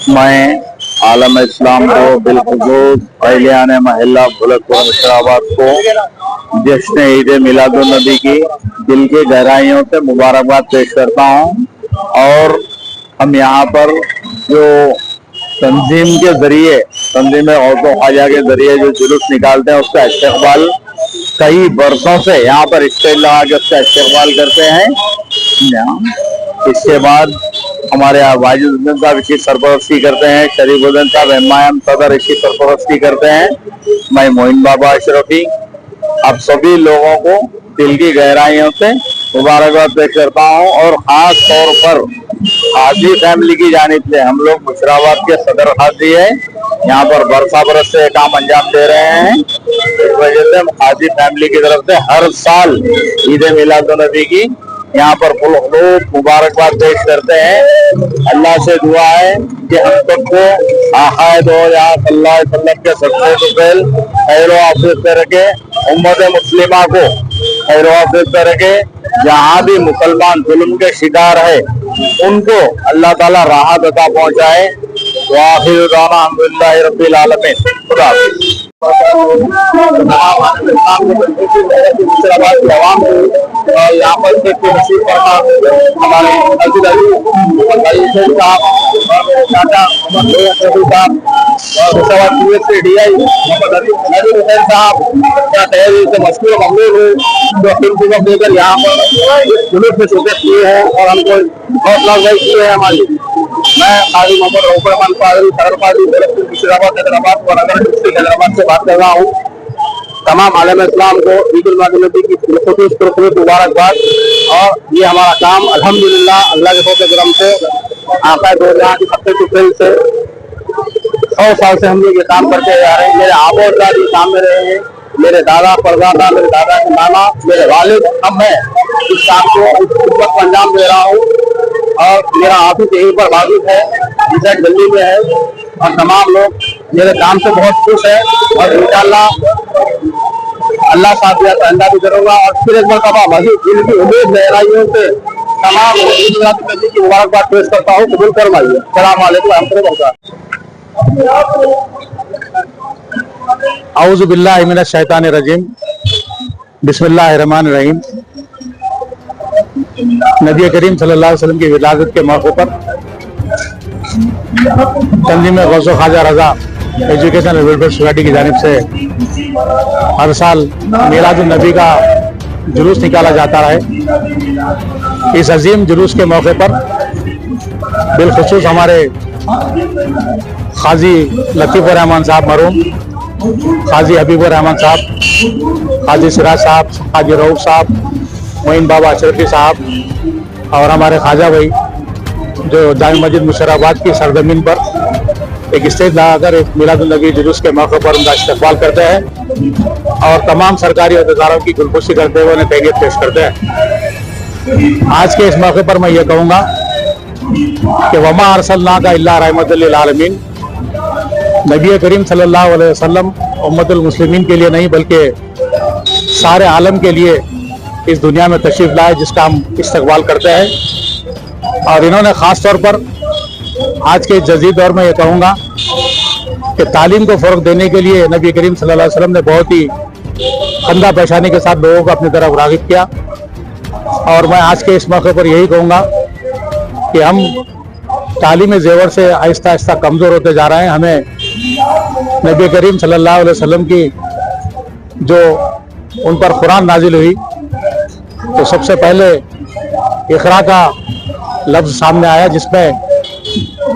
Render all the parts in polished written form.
मैं आलम इस्लाम को बिलखुसूस पहलियान महल्ला बुलंदपुर मुशराबाद को जश्न ईद मिलादुन नबी की दिल की गहराइयों से मुबारकबाद पेश करता हूँ। और हम यहाँ पर जो तंजीम के जरिए, तंजीम औरतों ख्वाजा के जरिए जो जुलूस निकालते हैं उसका इस्तेकबाल कई बरसों से यहाँ पर स्टेज लगा के उसका इस्तेकबाल करते हैं। इसके बाद हमारे वाजिद साहब इसकी सरपरस्ती करते हैं, शरीफुद्दीन साहब एम सदर इसकी सरपरस्ती करते हैं, मैं मोइन बाबा अशरफी आप सभी लोगों को दिल की गहराइयों से मुबारकबाद पेश करता हूँ। और खास तौर पर हाजी फैमिली की जानिब से, हम लोग मुशराबाद के सदर हाजी है, यहाँ पर बरसा बरस से काम अंजाम दे रहे हैं। इस वजह से हम हाजी फैमिली की तरफ से हर साल ईद मिलादुन नबी की यहाँ पर खुलूस मुबारकबाद पेश करते हैं। अल्लाह से दुआ है कि हम सबको आक़ाए दो सल्लल्लाहु अलैहि वसल्लम के सबसे सुफेल खैर आफियत से रखे, उम्मत मुस्लिमा को खैर आफियत से रखे। जहाँ भी मुसलमान जुल्म के शिकार है उनको अल्लाह ताला राहत अता पहुँचाए। वाखिर दाना अल्हम्दुलिल्लाहि रब्बिल आलमीन। खुदा यहाँ पर हमारे देकर यहाँ पर जुलूस में शिरकत किए हैं और हमको हौसला अफजाई की है हमारी। मैं काजी मोहम्मद रऊफुर रहमान सदर पार्टी मुशीराबाद हैदराबाद और नगर डिस्ट्रिक्ट हैदराबाद से बात कर रहा हूँ। तमाम आलम इस्लाम को ईद उल मिलादुन नबी की खुलूस मुबारकबाद। और ये हमारा काम अल्हम्दुलिल्लाह अल्लाह के फज़ल करम से आक़ाए दो जहां की सबसे सुफेल से 100 साल से हम लोग ये काम करते आ रहे हैं। मेरे आबोदादी काम में रहे हैं, मेरे दादा परदादा, मेरे दादा के नाना, मेरे वालिद, अब मैं इस काम को अंजाम दे रहा हूँ। और मेरा ऑफिस यहीं पर मौजूद है, रिजल्ट दिल्ली में है। और तमाम लोग मेरे काम से बहुत खुश है और इंशाअल्लाह अल्लाह साथ आइंदा भी करूंगा। और फिर एक बार मजीद दिल की उम्मीद गहराइयों से तमाम ईद नबी की मुबारकबाद पेश करता हूँ। कबूल फरमाइए। अस्सलाम वालेकुम रहमतुल्लाह। औज़ु बिल्लाहि मिनश शैतानिर रजीम। बिस्मिल्लाहिर रहमानिर रहीम। नबी करीम सल्लल्लाहु अलैहि वसल्लम की विलादत के मौके पर तंजीम गौस ख्वाजा रजा एजुकेशन वेलफेयर सोसाइटी की जानिब से हर साल मिलादुन नबी का जुलूस निकाला जाता है। इस अजीम जुलूस के मौके पर बिलखुसूस हमारे खाजी लतीफ़ुर रहमान साहब मरहूम, खाजी हबीबुर रहमान साहब, खाजी सिराज साहब, खाजी रऊफ साहब, मोइन बाबा अशरफी साहब और हमारे ख्वाजा भाई जो जामे मस्जिद मुशराबाद की सरजमीन पर एक स्टेज लगाकर एक मिलादुन नबी जुलूस के मौके पर उनका इस्तकबाल करते हैं और तमाम सरकारी अहदेदारों की गुलपुशी करते हुए उन्हें तहनीत पेश करते हैं। आज के इस मौके पर मैं ये कहूँगा कि वमा अरसलनाका इल्ला रहमतल लिल आलमीन, नबी करीम सल्लल्लाहु अलैहि वसल्लम उम्मतुल मुस्लिमीन के लिए नहीं बल्कि सारे आलम के लिए इस दुनिया में तशरीफ लाए, जिसका हम इस्तकबाल करते हैं। और इन्होंने ख़ास तौर पर आज के जदीद दौर में ये कहूँगा कि तालीम को फ़रोग़ देने के लिए नबी करीम सल्लल्लाहु अलैहि वसल्लम ने बहुत ही खंदा पेशानी के साथ लोगों को अपनी तरफ राग़िब किया। और मैं आज के इस मौके पर यही कहूँगा कि हम तालीम ज़ेवर से आहिस्ता आहिस्ता कमज़ोर होते जा रहे हैं। हमें नबी करीम सल्लल्लाहु अलैहि वसल्लम की जो उन पर कुरान नाजिल हुई तो सबसे पहले इक़रा का लफ्ज़ सामने आया, जिसमें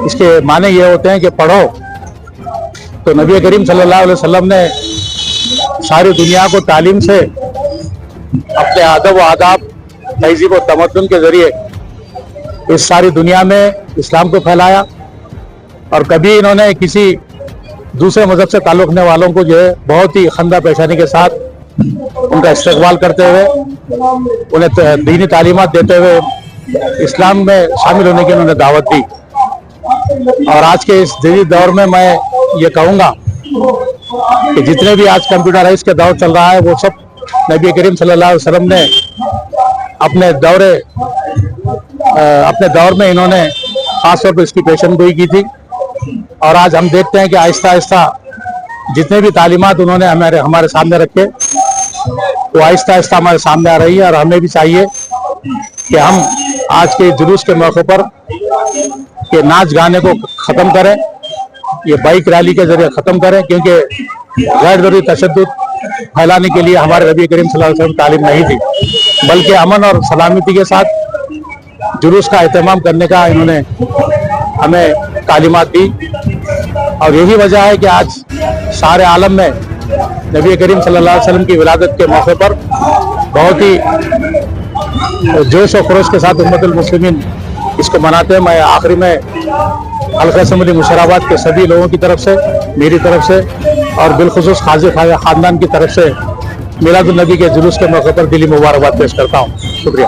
इसके माने ये होते हैं कि पढ़ो। तो नबी करीम सल्लल्लाहु अलैहि वसल्लम ने सारी दुनिया को तालीम से अपने अदब व आदाब, तहज़ीब व तमद्दुन के ज़रिए इस सारी दुनिया में इस्लाम को फैलाया। और कभी इन्होंने किसी दूसरे मज़हब से ताल्लुक़ रखने वालों को जो है बहुत ही खंदा पेशानी के साथ उनका इस्तकबाल करते हुए उन्हें दीनी तालीमात देते हुए इस्लाम में शामिल होने की उन्होंने दावत दी। और आज के इस जदीद दौर में मैं ये कहूँगा कि जितने भी आज कंप्यूटराइज का दौर चल रहा है वो सब नबी करीम सल्लल्लाहु अलैहि वसल्लम ने अपने दौर में इन्होंने खास तौर पर इसकी पेशन गोई की थी। और आज हम देखते हैं कि आहिस्ता आहिस्ता जितने भी तालीमात उन्होंने हमारे सामने रखे वो आहिस्ता आहिस्ता हमारे सामने आ रही है। और हमें भी चाहिए कि हम आज के जुलूस के मौके पर के नाच गाने को खत्म करें, ये बाइक रैली के जरिए खत्म करें, क्योंकि गैर जरूरी तशद्दुद फैलाने के लिए हमारे नबी करीम सल्लल्लाहु अलैहि वसल्लम तालीम नहीं थी, बल्कि अमन और सलामती के साथ जुलूस का एहतमाम करने का इन्होंने हमें तालीमात दी। और यही वजह है कि आज सारे आलम में नबी करीम सल्लल्लाहु अलैहि वसल्लम की विलादत के मौके पर बहुत ही जोश और खरोश के साथ उम्मतुल मुस्लिमीन इसको मनाते हैं। मैं आखिरी में हल्का असम्बली मुशराबाद के सभी लोगों की तरफ से, मेरी तरफ से और बिलखुसूस खाजी खानदान की तरफ से मिलादुन नबी के जुलूस के मौके पर दिली मुबारकबाद पेश करता हूँ। शुक्रिया।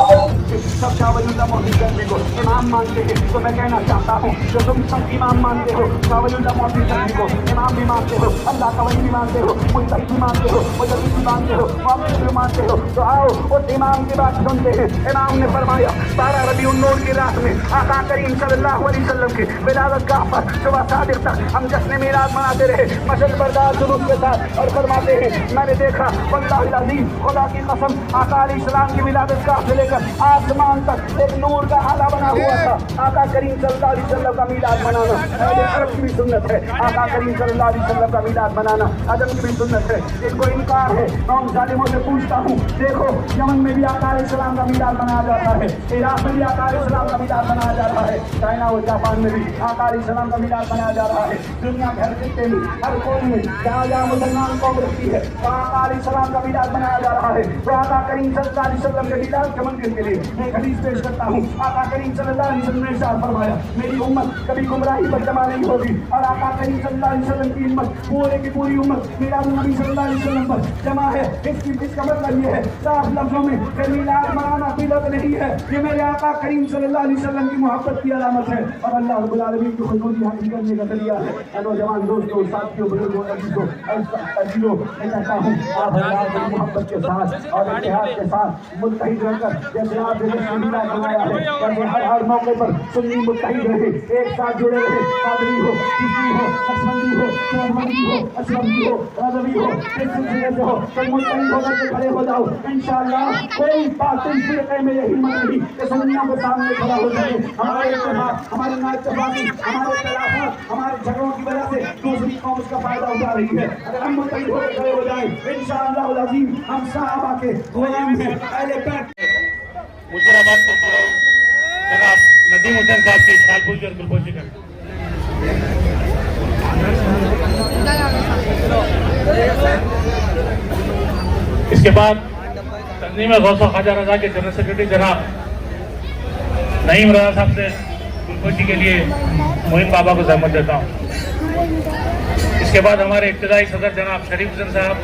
सब शावलुल्लाह मोहसिन करने को इमाम मानते हैं, तो मैं कहना चाहता हूँ जो तुम सब इमाम मानते हो, शावलुल्लाह मोहसिन करने को इमाम भी मानते हो, अल्लाह का वली भी मानते हो, मुत्तकी भी मानते हो, मुजद्दिद भी मानते हो, मुहम्मद भी मानते हो, तो आओ उस इमाम की बात सुनते हैं। इमाम ने फरमाया 12 रबीउन नूर की रात में आका करीम सल्लल्लाहु अलैहि वसल्लम की विलादत का पर सुबह सादिक तक हम जश्न मिलाद मनाते रहे मशल बरदार जुलूस के साथ। और फरमाते हैं मैंने देखा वल्लाहिल अज़ीम, खुदा की कसम, आका अलैहिस्सलाम की विलादत का से लेकर आसमान तक एक नूर का हाला बना हुआ था। आका करीम सल्लल्लाहु अलैहि वसल्लम का मिलाद मनाना अहले अरब की भी सुन्नत है। आका करीम सल्लल्लाहु अलैहि वसल्लम का मिलाद मनाना अदम की भी सुन्नत है। इनको इनकार है। मैं उन जालिमों से पूछता हूँ, देखो यमन में भी आका अलैहिस्सलाम का मिलाद मनाया जाता है, इराक में भी आका अलैहिस्सलाम का मिलाद मनाया जा रहा है, चाइना और जापान में भी आका अलैहिस्सलाम का मिलाद मनाया जा रहा है। दुनिया भर के हर कोने में जहाँ जहाँ मुसलमान कौम रहती है वहाँ आका अलैहिस्सलाम का मिलाद मनाया जा रहा है। तो आका करीम सल्लल्लाहु अलैहि वसल्लम के मिलाद के मंदिर के लिए एक हदीस पेश करता हूँ। आका करीम सल्लल्लाहु अलैहि वसल्लम ने इरशाद फरमाया मेरी उम्मत कभी गुमराही पर जमा नहीं होगी। और आका करीम सल्लल्लाहु अलैहि वसल्लम की उम्मत पूरे की पूरी उम्मत मिलादुन नबी सल्लल्लाहु अलैहि वसल्लम पर जमा है। इसका मतलब ये है साफ लफ्जों में कि मिलाद मनाना बिदअत नहीं है, ये मेरे आका करीम सल्लल्लाहु अलैहि वसल्लम की मोहब्बत की अलामत है और अल्लाह रब्बुल आलमीन की खुशनुदी हासिल करने का जरिया है। नौजवान दोस्तों, साथियों, बुजुर्गों, अजीजों, मैं कहता हूँ आप हज़रात की मोहब्बत के साथ और इत्तेहाद के साथ मुत्तहिद रहकर जैसे आपने मिलाद मनाया है, जैसे हर मौके पर सुन्नी मुत्तहिद रहे, एक साथ जुड़े रहे, कादरी हो, चिश्ती हो, नक्शबंदी हो, शहरबंदी हो, अशरफी हो, रज़वी हो, जिस सिलसिले से हो, सब मुत्तहिद होकर के खड़े हो जाओ। इंशाअल्लाह कोई बातिल फिरके में यही हिम्मत नहीं कि सुन्नियों के सामने खड़ा हो सके। हमारे इत्तेफाक, हमारे नाइतफाकी, हमारे खिलाफत, हमारे झगड़ों की वजह से दूसरी कौम उसका फायदा उठा रही है। अगर हम मुत्तहिद होकर खड़े हो जाएं इंशाअल्लाह अल अज़ीम हम सहाबा के गुलाम हैं। पहले पैक मुशराबाद को जनाब नदीम हुसैन साहब की ख्यालपुर और गुलपोशी कर इसके बाद तंजीम गौस ख्वाजा रजा के जनरल सेक्रेटरी जनाब नईम रजा साहब से गुलपोशी के लिए मोइन बाबा को जहमत देता हूँ। इसके बाद हमारे इब्तिदाई सदर जनाब शरीफ हुसैन साहब,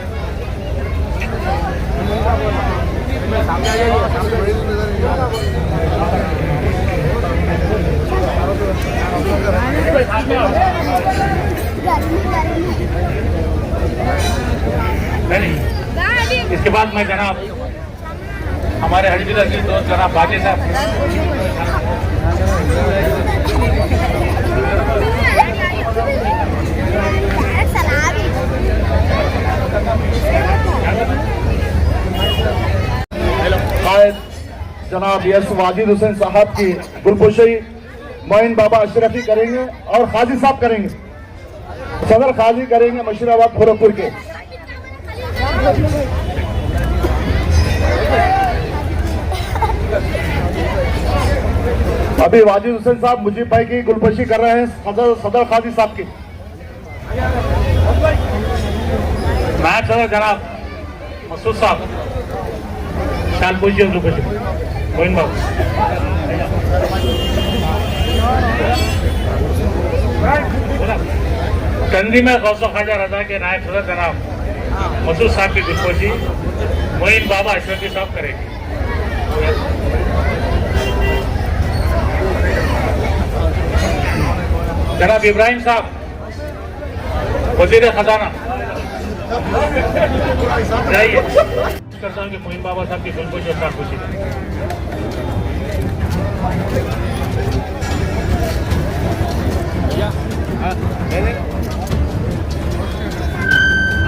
इसके बाद मैं जनाब हमारे हजरत अजीज दोस्त जनाब बाजी साहब, जनाब यस वाजिद हुसैन साहब की गुलपोशी मोइन बाबा अशरफी करेंगे और खाजी साहब करेंगे, सदर खाजी करेंगे मुशराबाद गोरखपुर के। अभी वाजिद हुसैन साहब मुजीब भाई की गुलपोशी कर रहे हैं सदर खाजी साहब की। नायब सदर जनाब मसूद साहब शालपूजी और गुलपोशी मोइन बाबू। कंदी में गौसो ख्वाजा रजा के नायब सदर जनाब मसूद साहब की गुलपोशी मोइन बाबा अशरफी साहब करेंगे। जनाब इब्राहिम साहब वजीर खजाना जाइए। करता हूँ कि मोइन बाबा साहब की गुलपोशी और शालपूजी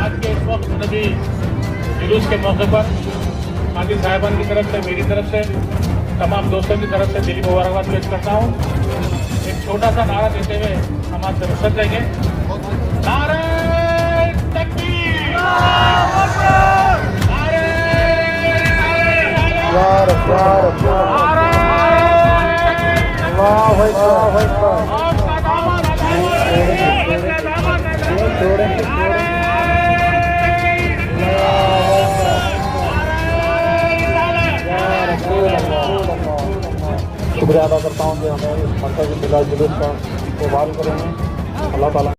आज के इस वक्त नबी जुलूस के मौके पर काजी साहिबान की तरफ से, मेरी तरफ से, तमाम दोस्तों की तरफ से दिली मुबारकबाद पेश करता हूँ। एक छोटा सा नारा देते हुए हम आपसे रुखसत लेंगे। नारे तकबीर! नारे आपका दामन शुक्रिया अदा करता हूँ कि हमें इस मरकज़ मिलाद जुलूस का इस्तेमाल करेंगे। अल्लाह ताला